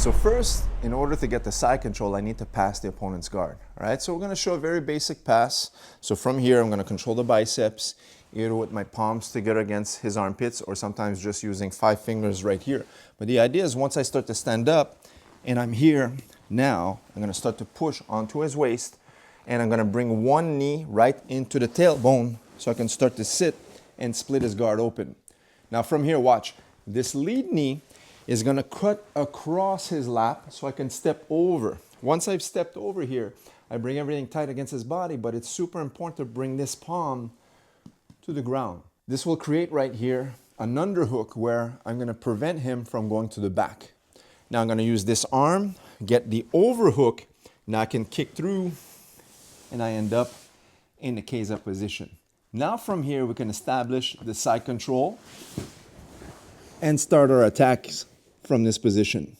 So first, in order to get the side control, I need to pass the opponent's guard. All right, so we're going to show a very basic pass. So from here, I'm going to control the biceps, either with my palms together against his armpits, or sometimes just using 5 fingers right here. But the idea is once I start to stand up, and I'm here now, I'm going to start to push onto his waist, and I'm going to bring one knee right into the tailbone so I can start to sit and split his guard open. Now from here, watch. This lead knee is going to cut across his lap so I can step over. Once I've stepped over here, I bring everything tight against his body, but it's super important to bring this palm to the ground. This will create right here an underhook where I'm going to prevent him from going to the back. Now I'm going to use this arm, get the overhook. Now I can kick through and I end up in the Keiza position. Now from here we can establish the side control and start our attacks from this position.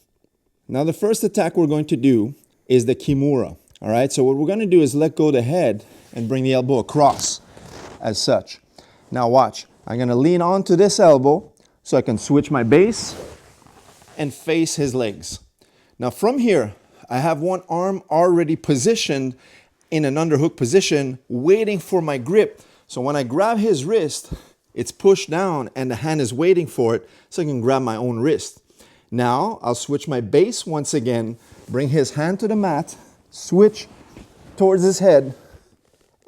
Now the first attack we're going to do is the Kimura. All right, so what we're going to do is let go the head and bring the elbow across as such. Now watch, I'm going to lean onto this elbow so I can switch my base and face his legs. Now from here, I have one arm already positioned in an underhook position, waiting for my grip. So when I grab his wrist, it's pushed down and the hand is waiting for it so I can grab my own wrist. Now I'll switch my base once again, bring his hand to the mat, switch towards his head,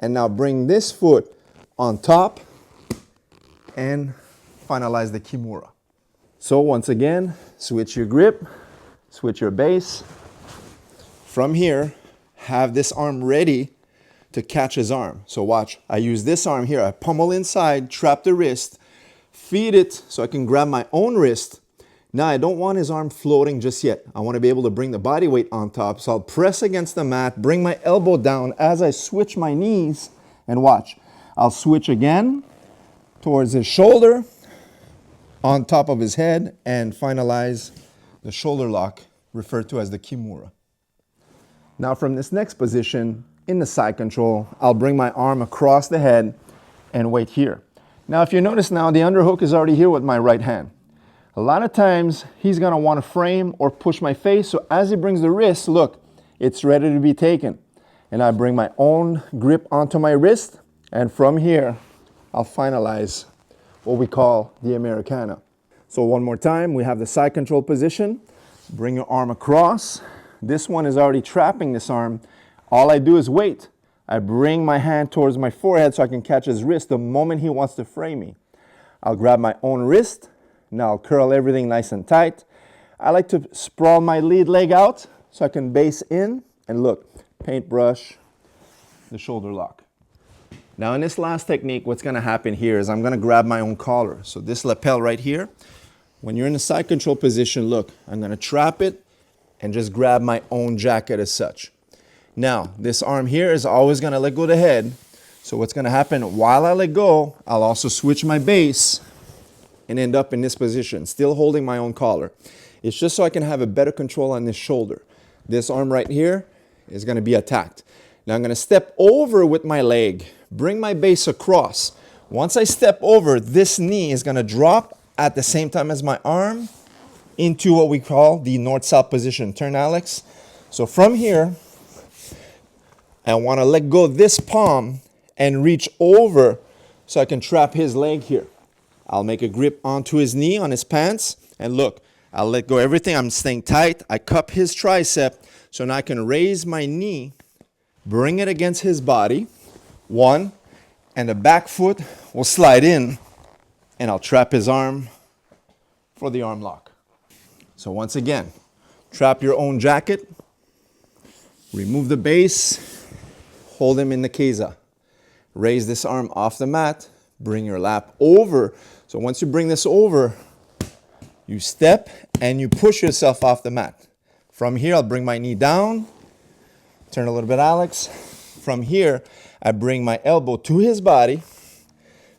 and now bring this foot on top and finalize the Kimura. So once again, switch your grip, switch your base. From here, have this arm ready to catch his arm. So watch, I use this arm here, I pummel inside, trap the wrist, feed it so I can grab my own wrist. Now I don't want his arm floating just yet. I want to be able to bring the body weight on top. So I'll press against the mat, bring my elbow down as I switch my knees, and watch. I'll switch again towards his shoulder, on top of his head, and finalize the shoulder lock, referred to as the Kimura. Now from this next position, in the side control, I'll bring my arm across the head and wait here. Now if you notice now, the underhook is already here with my right hand. A lot of times he's going to want to frame or push my face, so as he brings the wrist, look, it's ready to be taken. And I bring my own grip onto my wrist, and from here I'll finalize what we call the Americana. So one more time, we have the side control position. Bring your arm across. This one is already trapping this arm. All I do is wait. I bring my hand towards my forehead so I can catch his wrist the moment he wants to frame me. I'll grab my own wrist. Now I'll curl everything nice and tight. I like to sprawl my lead leg out so I can base in, and look, paintbrush, the shoulder lock. Now in this last technique, what's going to happen here is I'm going to grab my own collar. So this lapel right here, when you're in the side control position, look, I'm going to trap it and just grab my own jacket as such. Now this arm here is always going to let go of the head. So what's going to happen while I let go, I'll also switch my base and end up in this position, still holding my own collar. It's just so I can have a better control on this shoulder. This arm right here is going to be attacked. Now I'm going to step over with my leg, bring my base across. Once I step over, this knee is going to drop at the same time as my arm into what we call the north-south position. Turn, Alex. So from here, I want to let go of this palm and reach over so I can trap his leg here. I'll make a grip onto his knee on his pants, and look, I'll let go of everything. I'm staying tight. I cup his tricep, so now I can raise my knee, bring it against his body, one, and the back foot will slide in, and I'll trap his arm for the arm lock. So once again, trap your own jacket, remove the base, hold him in the Keiza. Raise this arm off the mat, bring your lap over. So once you bring this over, you step and you push yourself off the mat. From here, I'll bring my knee down. Turn a little bit, Alex. From here, I bring my elbow to his body,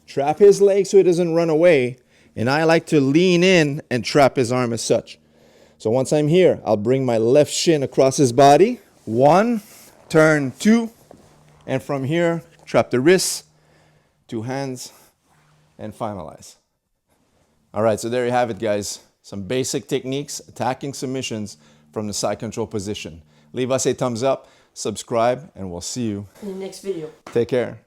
trap his leg so he doesn't run away, and I like to lean in and trap his arm as such. So once I'm here, I'll bring my left shin across his body. 1, turn 2, and from here, trap the wrists, 2 hands, and finalize. All right, so there you have it, guys. Some basic techniques, attacking submissions from the side control position. Leave us a thumbs up, subscribe, and we'll see you in the next video. Take care.